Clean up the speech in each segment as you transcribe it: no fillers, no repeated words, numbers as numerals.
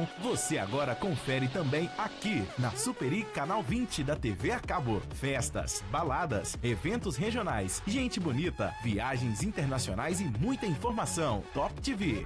programação, você agora confere também aqui na Superi Canal 20 da TV a cabo. Festas, baladas, eventos regionais, gente bonita, viagens internacionais e muita informação. Top TV.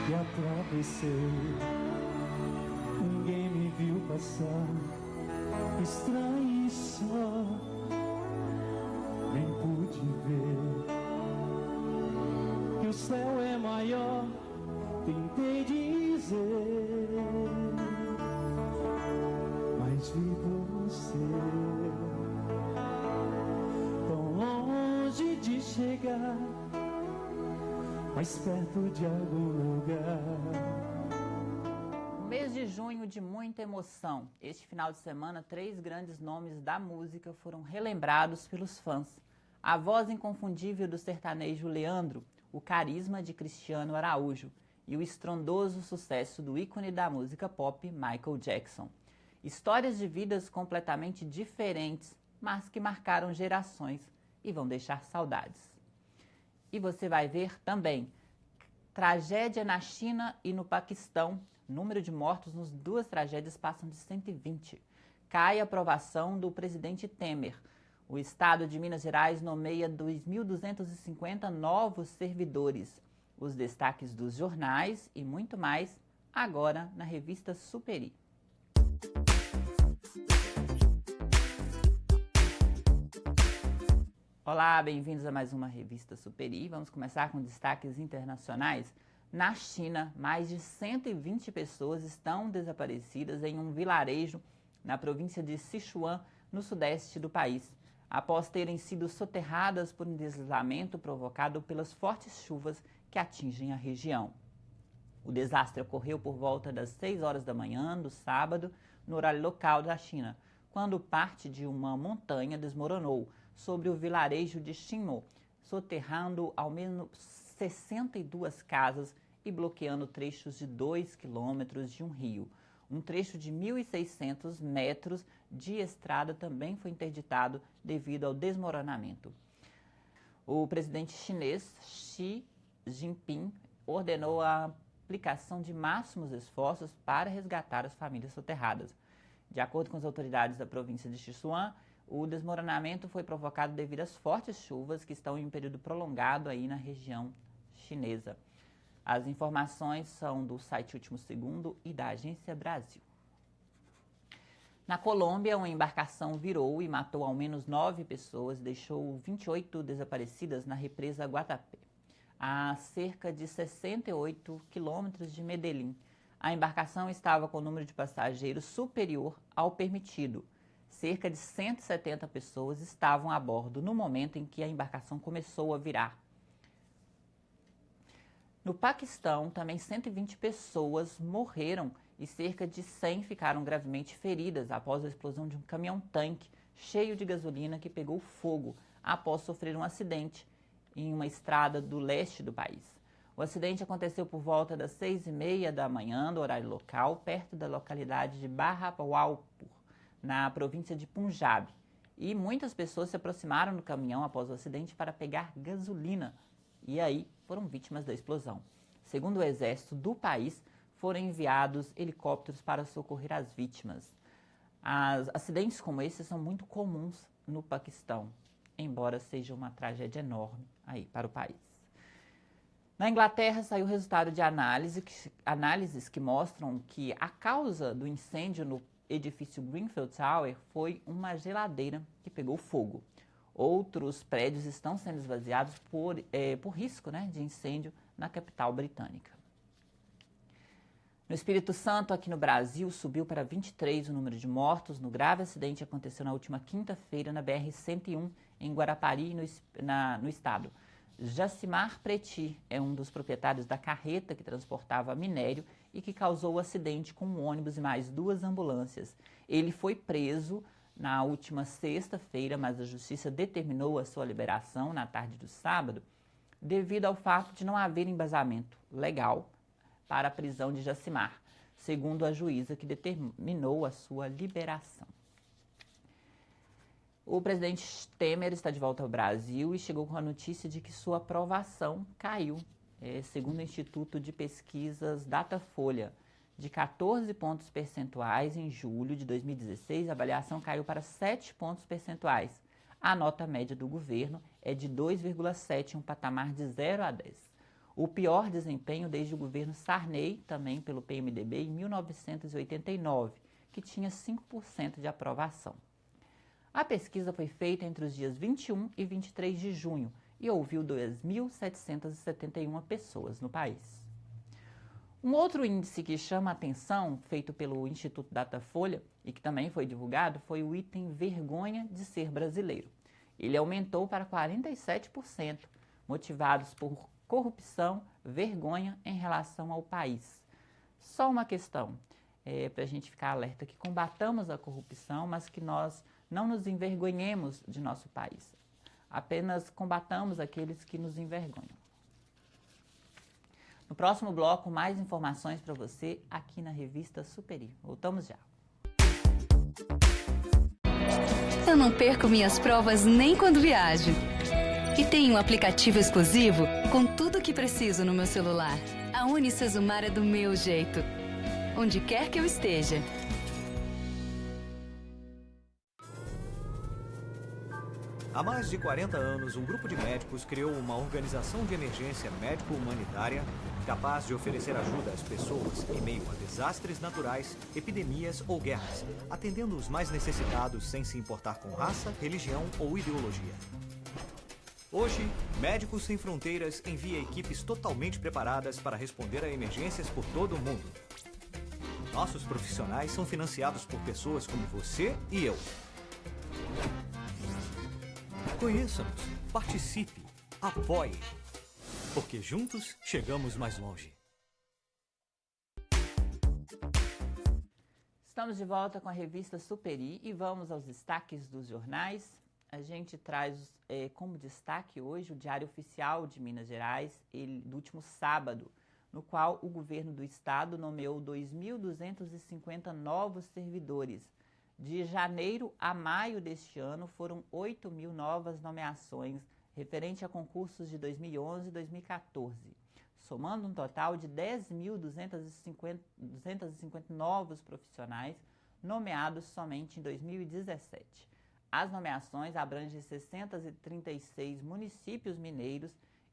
Que atravessei, ninguém me viu passar, estranho só, nem pude ver que o céu é maior, tentei dizer, mas vi você tão longe de chegar, mais perto de algum lugar. Um mês de junho de muita emoção. Este final de semana, 3 grandes nomes da música foram relembrados pelos fãs. A voz inconfundível do sertanejo Leandro, o carisma de Cristiano Araújo e o estrondoso sucesso do ícone da música pop, Michael Jackson. Histórias de vidas completamente diferentes, mas que marcaram gerações e vão deixar saudades. E você vai ver também tragédia na China e no Paquistão. O número de mortos nas 2 tragédias passam de 120. Cai a aprovação do presidente Temer. O estado de Minas Gerais nomeia 2.250 novos servidores. Os destaques dos jornais e muito mais agora na revista Superi. Olá, bem-vindos a mais uma revista Superi. Vamos começar com destaques internacionais. Na China, mais de 120 pessoas estão desaparecidas em um vilarejo na província de Sichuan, no sudeste do país, após terem sido soterradas por um deslizamento provocado pelas fortes chuvas que atingem a região. O desastre ocorreu por volta das 6 horas da manhã do sábado, no horário local da China, quando parte de uma montanha desmoronou sobre o vilarejo de Xinmo, soterrando ao menos 62 casas e bloqueando trechos de 2 quilômetros de um rio. Um trecho de 1.600 metros de estrada também foi interditado devido ao desmoronamento. O presidente chinês Xi Jinping ordenou a aplicação de máximos esforços para resgatar as famílias soterradas. De acordo com as autoridades da província de Sichuan, o desmoronamento foi provocado devido às fortes chuvas que estão em um período prolongado aí na região chinesa. As informações são do site Último Segundo e da Agência Brasil. Na Colômbia, uma embarcação virou e matou ao menos 9 pessoas e deixou 28 desaparecidas na represa Guatapé, a cerca de 68 quilômetros de Medellín. A embarcação estava com o número de passageiros superior ao permitido. Cerca de 170 pessoas estavam a bordo no momento em que a embarcação começou a virar. No Paquistão, também 120 pessoas morreram e cerca de 100 ficaram gravemente feridas após a explosão de um caminhão-tanque cheio de gasolina que pegou fogo após sofrer um acidente em uma estrada do leste do país. O acidente aconteceu por volta das 6h30 da manhã, do horário local, perto da localidade de Bahawalpur, na província de Punjab. E muitas pessoas se aproximaram do caminhão após o acidente para pegar gasolina. E aí foram vítimas da explosão. Segundo o exército do país, foram enviados helicópteros para socorrer as vítimas. Acidentes como esse são muito comuns no Paquistão, embora seja uma tragédia enorme aí para o país. Na Inglaterra, saiu o resultado de análises que mostram que a causa do incêndio no edifício Grenfell Tower foi uma geladeira que pegou fogo. Outros prédios estão sendo esvaziados por risco, de incêndio na capital britânica. No Espírito Santo, aqui no Brasil, subiu para 23 o número de mortos no grave acidente que aconteceu na última quinta-feira na BR-101, em Guarapari, no estado. Jacimar Preti é um dos proprietários da carreta que transportava minério e que causou o acidente com um ônibus e mais 2 ambulâncias. Ele foi preso na última sexta-feira, mas a justiça determinou a sua liberação na tarde do sábado, devido ao fato de não haver embasamento legal para a prisão de Jacimar, segundo a juíza que determinou a sua liberação. O presidente Temer está de volta ao Brasil e chegou com a notícia de que sua aprovação caiu, segundo o Instituto de Pesquisas Datafolha. De 14 pontos percentuais em julho de 2016, a avaliação caiu para 7 pontos percentuais. A nota média do governo é de 2,7, um patamar de 0 a 10. O pior desempenho desde o governo Sarney, também pelo PMDB, em 1989, que tinha 5% de aprovação. A pesquisa foi feita entre os dias 21 e 23 de junho e ouviu 2.771 pessoas no país. Um outro índice que chama a atenção, feito pelo Instituto Datafolha e que também foi divulgado, foi o item vergonha de ser brasileiro. Ele aumentou para 47%, motivados por corrupção, vergonha em relação ao país. Só uma questão, para a gente ficar alerta, que combatamos a corrupção, mas que nós não nos envergonhemos de nosso país. Apenas combatamos aqueles que nos envergonham. No próximo bloco, mais informações para você aqui na revista Superi. Voltamos já. Eu não perco minhas provas nem quando viajo. E tenho um aplicativo exclusivo com tudo o que preciso no meu celular. A UniCesumar é do meu jeito, onde quer que eu esteja. Há mais de 40 anos, um grupo de médicos criou uma organização de emergência médico-humanitária capaz de oferecer ajuda às pessoas em meio a desastres naturais, epidemias ou guerras, atendendo os mais necessitados sem se importar com raça, religião ou ideologia. Hoje, Médicos Sem Fronteiras envia equipes totalmente preparadas para responder a emergências por todo o mundo. Nossos profissionais são financiados por pessoas como você e eu. Conheça-nos, participe, apoie, porque juntos chegamos mais longe. Estamos de volta com a revista Superi e vamos aos destaques dos jornais. A gente traz como destaque hoje o Diário Oficial de Minas Gerais, do último sábado, no qual o governo do estado nomeou 2.250 novos servidores. De janeiro a maio deste ano, foram 8.000 novas nomeações, referente a concursos de 2011 e 2014, somando um total de 10.250 novos profissionais nomeados somente em 2017. As nomeações abrangem 636 municípios mineiros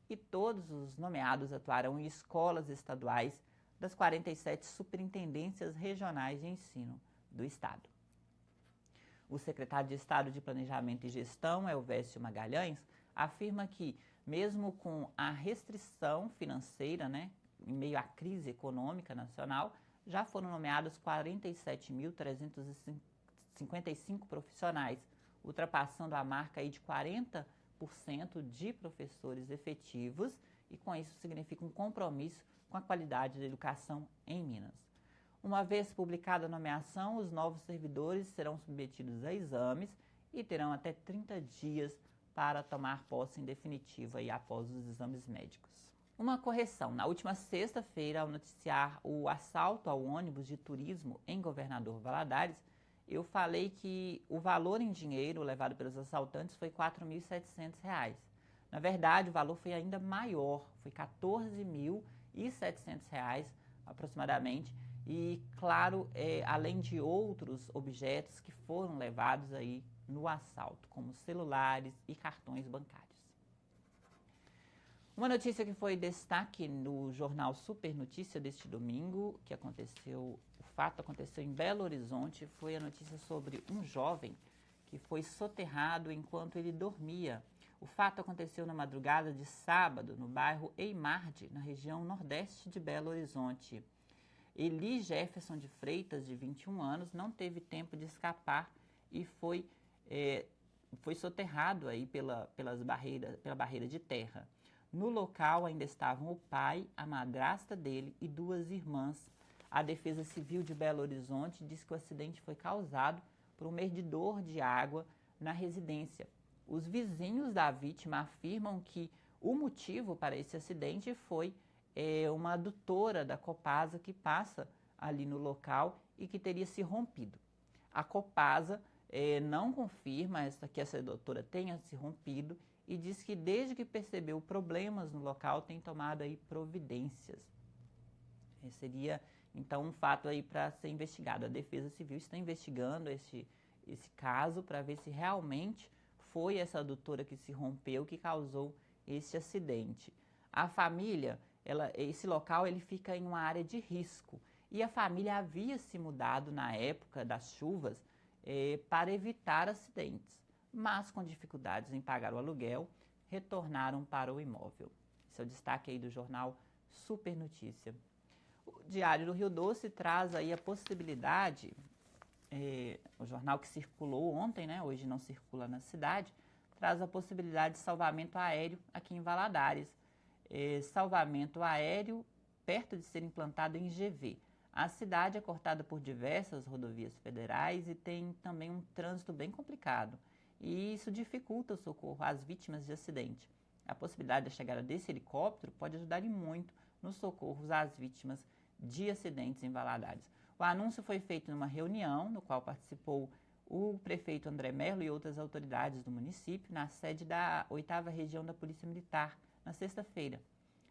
e todos os nomeados atuarão em escolas estaduais das 47 superintendências regionais de ensino do estado. O secretário de Estado de Planejamento e Gestão, Elvésio Magalhães, afirma que, mesmo com a restrição financeira, em meio à crise econômica nacional, já foram nomeados 47.355 profissionais, ultrapassando a marca aí de 40% de professores efetivos, e com isso significa um compromisso com a qualidade da educação em Minas. Uma vez publicada a nomeação, os novos servidores serão submetidos a exames e terão até 30 dias para tomar posse em definitiva após os exames médicos. Uma correção. Na última sexta-feira, ao noticiar o assalto ao ônibus de turismo em Governador Valadares, eu falei que o valor em dinheiro levado pelos assaltantes foi R$ 4.700. Na verdade, o valor foi ainda maior, foi R$ 14.700 aproximadamente. E, claro, além de outros objetos que foram levados aí no assalto, como celulares e cartões bancários. Uma notícia que foi destaque no jornal Super Notícia deste domingo, o fato aconteceu em Belo Horizonte, foi a notícia sobre um jovem que foi soterrado enquanto ele dormia. O fato aconteceu na madrugada de sábado, no bairro Eimarde, na região nordeste de Belo Horizonte. Eli Jefferson de Freitas, de 21 anos, não teve tempo de escapar e foi soterrado aí pela barreira de terra. No local ainda estavam o pai, a madrasta dele e 2 irmãs. A Defesa Civil de Belo Horizonte diz que o acidente foi causado por um medidor de água na residência. Os vizinhos da vítima afirmam que o motivo para esse acidente foi uma adutora da Copasa que passa ali no local e que teria se rompido. A Copasa não confirma que essa adutora tenha se rompido e diz que desde que percebeu problemas no local tem tomado aí providências. Seria então um fato aí para ser investigado. A Defesa Civil está investigando esse caso para ver se realmente foi essa adutora que se rompeu que causou esse acidente. A família, esse local ele fica em uma área de risco e a família havia se mudado na época das chuvas para evitar acidentes, mas com dificuldades em pagar o aluguel, retornaram para o imóvel. Esse é o destaque aí do jornal Super Notícia. O Diário do Rio Doce traz aí a possibilidade, o jornal que circulou ontem, né, hoje não circula na cidade, traz a possibilidade de salvamento aéreo aqui em Valadares. Salvamento aéreo perto de ser implantado em GV. A cidade é cortada por diversas rodovias federais e tem também um trânsito bem complicado. E isso dificulta o socorro às vítimas de acidente. A possibilidade da chegada desse helicóptero pode ajudar e muito nos socorros às vítimas de acidentes em Valadares. O anúncio foi feito numa reunião, no qual participou o prefeito André Merlo e outras autoridades do município, na sede da 8ª Região da Polícia Militar, na sexta-feira,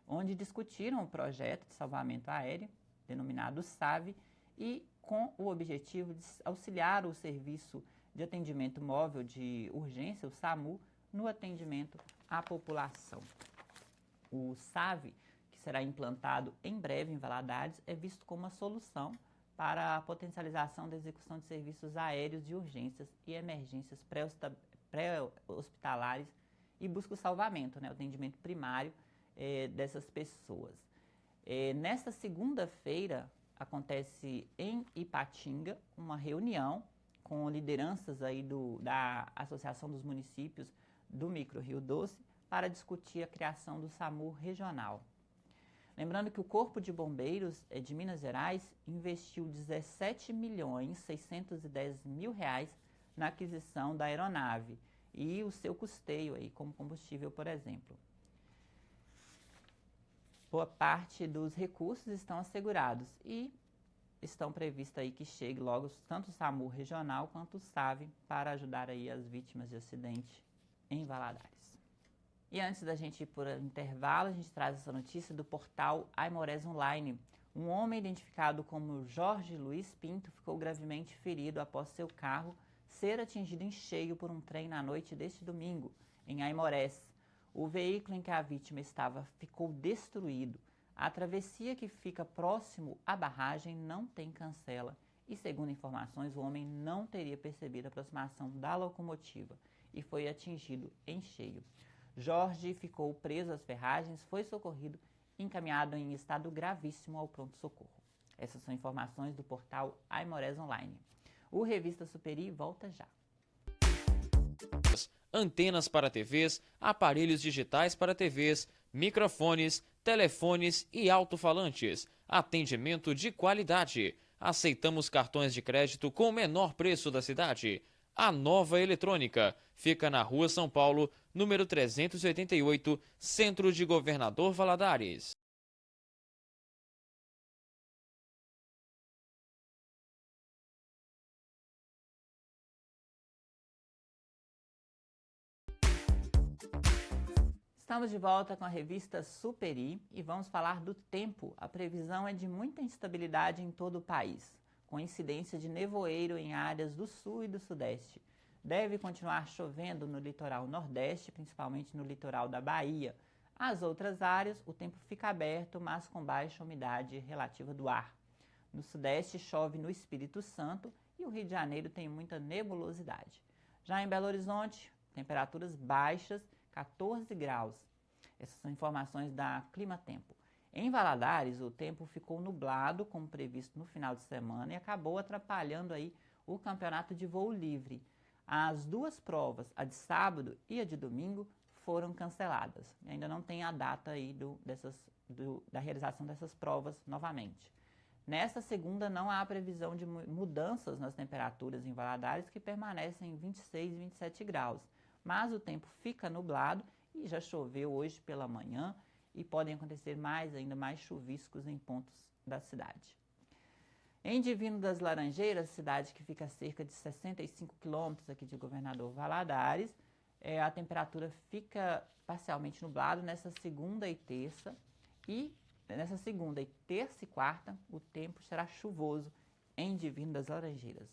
onde discutiram o projeto de salvamento aéreo, denominado SAVE, e com o objetivo de auxiliar o Serviço de Atendimento Móvel de Urgência, o SAMU, no atendimento à população. O SAVE, que será implantado em breve em Valadares, é visto como uma solução para a potencialização da execução de serviços aéreos de urgências e emergências pré-hospitalares e busca o salvamento, né, o atendimento primário dessas pessoas. Nesta segunda-feira, acontece em Ipatinga uma reunião com lideranças aí da Associação dos Municípios do Micro Rio Doce para discutir a criação do SAMU regional. Lembrando que o Corpo de Bombeiros de Minas Gerais investiu R$17.610.000 na aquisição da aeronave e o seu custeio aí como combustível, por exemplo. Boa parte dos recursos estão assegurados e estão previstos aí que chegue logo tanto o SAMU regional quanto o SAVE para ajudar aí as vítimas de acidente em Valadares. E antes da gente ir por intervalo, a gente traz essa notícia do portal Aimorés Online. Um homem identificado como Jorge Luiz Pinto ficou gravemente ferido após seu carro ser atingido em cheio por um trem na noite deste domingo, em Aimorés. O veículo em que a vítima estava ficou destruído. A travessia que fica próximo à barragem não tem cancela e, segundo informações, o homem não teria percebido a aproximação da locomotiva e foi atingido em cheio. Jorge ficou preso às ferragens, foi socorrido e encaminhado em estado gravíssimo ao pronto-socorro. Essas são informações do portal Aimorés Online. O Revista Superi volta já. Antenas para TVs, aparelhos digitais para TVs, microfones, telefones e alto-falantes. Atendimento de qualidade. Aceitamos cartões de crédito com o menor preço da cidade. A Nova Eletrônica fica na Rua São Paulo, número 388, Centro de Governador Valadares. Estamos de volta com a revista Superi e vamos falar do tempo. A previsão é de muita instabilidade em todo o país, com incidência de nevoeiro em áreas do sul e do sudeste. Deve continuar chovendo no litoral nordeste, principalmente no litoral da Bahia. As outras áreas, o tempo fica aberto, mas com baixa umidade relativa do ar. No sudeste, chove no Espírito Santo e o Rio de Janeiro tem muita nebulosidade. Já em Belo Horizonte, temperaturas baixas, 14 graus. Essas são informações da Climatempo. Em Valadares, o tempo ficou nublado, como previsto no final de semana, e acabou atrapalhando aí o campeonato de voo livre. As duas provas, a de sábado e a de domingo, foram canceladas. Ainda não tem a data aí da realização dessas provas novamente. Nesta segunda não há previsão de mudanças nas temperaturas em Valadares, que permanecem em 26 e 27 graus. Mas o tempo fica nublado e já choveu hoje pela manhã e podem acontecer ainda mais chuviscos em pontos da cidade. Em Divino das Laranjeiras, cidade que fica a cerca de 65 quilômetros aqui de Governador Valadares, a temperatura fica parcialmente nublada nessa segunda e terça e quarta, o tempo será chuvoso em Divino das Laranjeiras.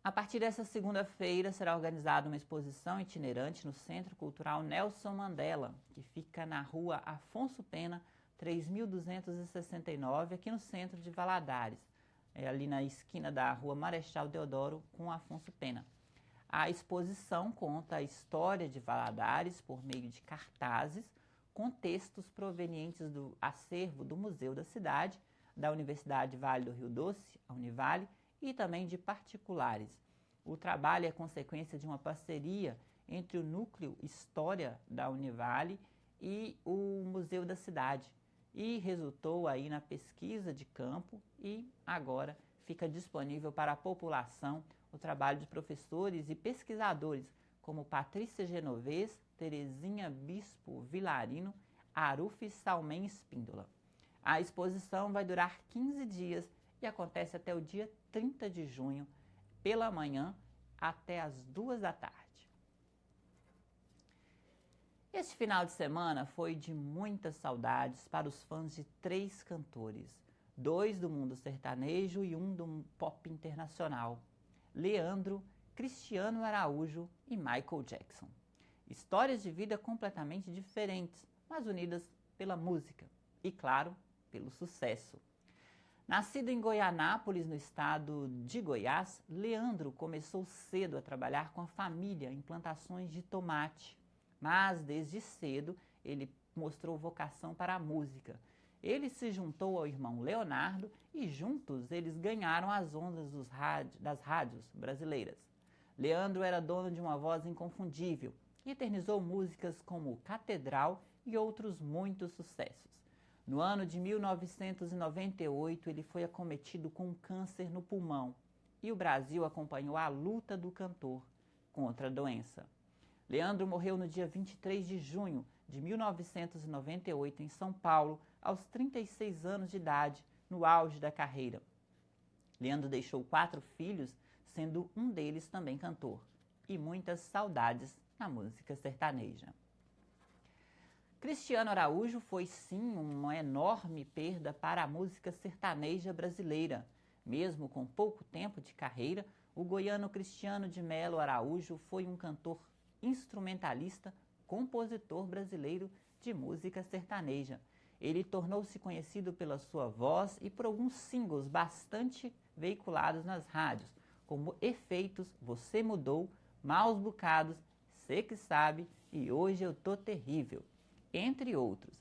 A partir dessa segunda-feira será organizada uma exposição itinerante no Centro Cultural Nelson Mandela, que fica na rua Afonso Pena, 3.269, aqui no centro de Valadares, ali na esquina da rua Marechal Deodoro com Afonso Pena. A exposição conta a história de Valadares por meio de cartazes com textos provenientes do acervo do Museu da Cidade, da Universidade Vale do Rio Doce, a Univale, e também de particulares. O trabalho é consequência de uma parceria entre o Núcleo História da Univale e o Museu da Cidade, e resultou aí na pesquisa de campo e agora fica disponível para a população o trabalho de professores e pesquisadores como Patrícia Genovez, Terezinha Bispo Vilarino, Aruf Salmen Espíndola. A exposição vai durar 15 dias e acontece até o dia 30 de junho, pela manhã até as 2 da tarde. Este final de semana foi de muitas saudades para os fãs de 3 cantores, 2 do mundo sertanejo e 1 do pop internacional, Leandro, Cristiano Araújo e Michael Jackson. Histórias de vida completamente diferentes, mas unidas pela música e, claro, pelo sucesso. Nascido em Goianápolis, no estado de Goiás, Leandro começou cedo a trabalhar com a família em plantações de tomate. Mas, desde cedo, ele mostrou vocação para a música. Ele se juntou ao irmão Leonardo e, juntos, eles ganharam as ondas das rádios brasileiras. Leandro era dono de uma voz inconfundível e eternizou músicas como Catedral e outros muitos sucessos. No ano de 1998, ele foi acometido com um câncer no pulmão e o Brasil acompanhou a luta do cantor contra a doença. Leandro morreu no dia 23 de junho de 1998 em São Paulo, aos 36 anos de idade, no auge da carreira. Leandro deixou 4 filhos, sendo um deles também cantor, e muitas saudades na música sertaneja. Cristiano Araújo foi sim uma enorme perda para a música sertaneja brasileira. Mesmo com pouco tempo de carreira, o goiano Cristiano de Melo Araújo foi um cantor instrumentalista, compositor brasileiro de música sertaneja. Ele tornou-se conhecido pela sua voz e por alguns singles bastante veiculados nas rádios, como Efeitos, Você Mudou, Maus Bocados, Cê Que Sabe e Hoje Eu Tô Terrível, entre outros.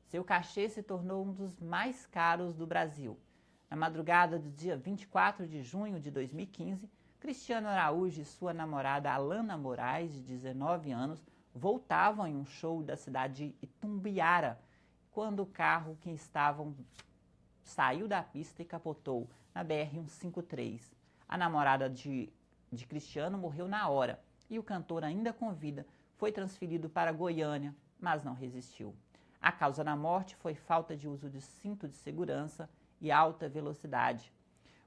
Seu cachê se tornou um dos mais caros do Brasil. Na madrugada do dia 24 de junho de 2015, Cristiano Araújo e sua namorada Alana Moraes, de 19 anos, voltavam em um show da cidade de Itumbiara, quando o carro que estavam saiu da pista e capotou na BR-153. A namorada de Cristiano morreu na hora e o cantor, ainda com vida, foi transferido para Goiânia, mas não resistiu. A causa da morte foi falta de uso de cinto de segurança e alta velocidade.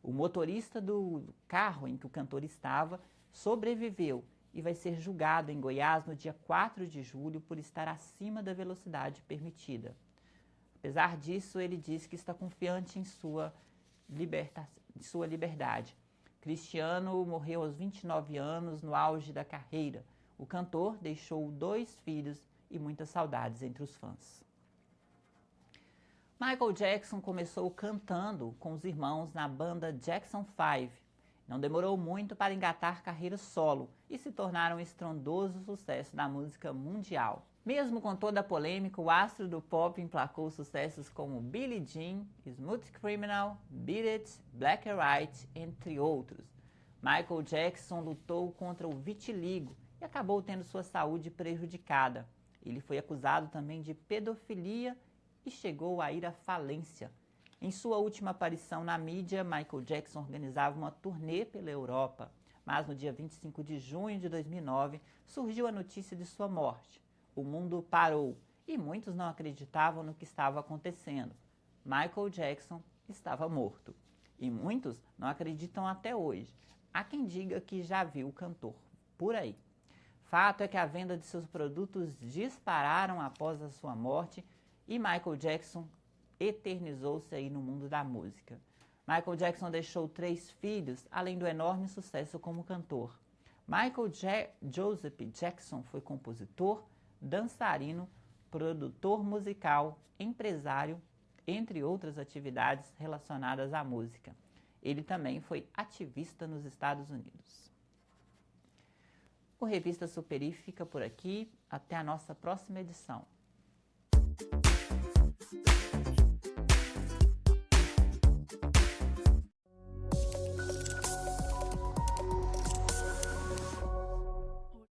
O motorista do carro em que o cantor estava sobreviveu e vai ser julgado em Goiás no dia 4 de julho por estar acima da velocidade permitida. Apesar disso, ele diz que está confiante em sua liberdade. Cristiano morreu aos 29 anos, no auge da carreira. O cantor deixou 2 filhos e muitas saudades entre os fãs. Michael Jackson começou cantando com os irmãos na banda Jackson 5. Não demorou muito para engatar carreira solo e se tornar um estrondoso sucesso da música mundial. Mesmo com toda a polêmica, o astro do pop emplacou sucessos como Billie Jean, Smooth Criminal, Beat It, Black and White, entre outros. Michael Jackson lutou contra o vitiligo e acabou tendo sua saúde prejudicada. Ele foi acusado também de pedofilia e chegou a ir à falência. Em sua última aparição na mídia, Michael Jackson organizava uma turnê pela Europa, mas no dia 25 de junho de 2009 surgiu a notícia de sua morte. O mundo parou e muitos não acreditavam no que estava acontecendo. Michael Jackson estava morto. E muitos não acreditam até hoje. Há quem diga que já viu o cantor por aí. Fato é que a venda de seus produtos dispararam após a sua morte e Michael Jackson eternizou-se aí no mundo da música. Michael Jackson deixou 3 filhos, além do enorme sucesso como cantor. Michael Joseph Jackson foi compositor, dançarino, produtor musical, empresário, entre outras atividades relacionadas à música. Ele também foi ativista nos Estados Unidos. O Revista Superi fica por aqui. Até a nossa próxima edição.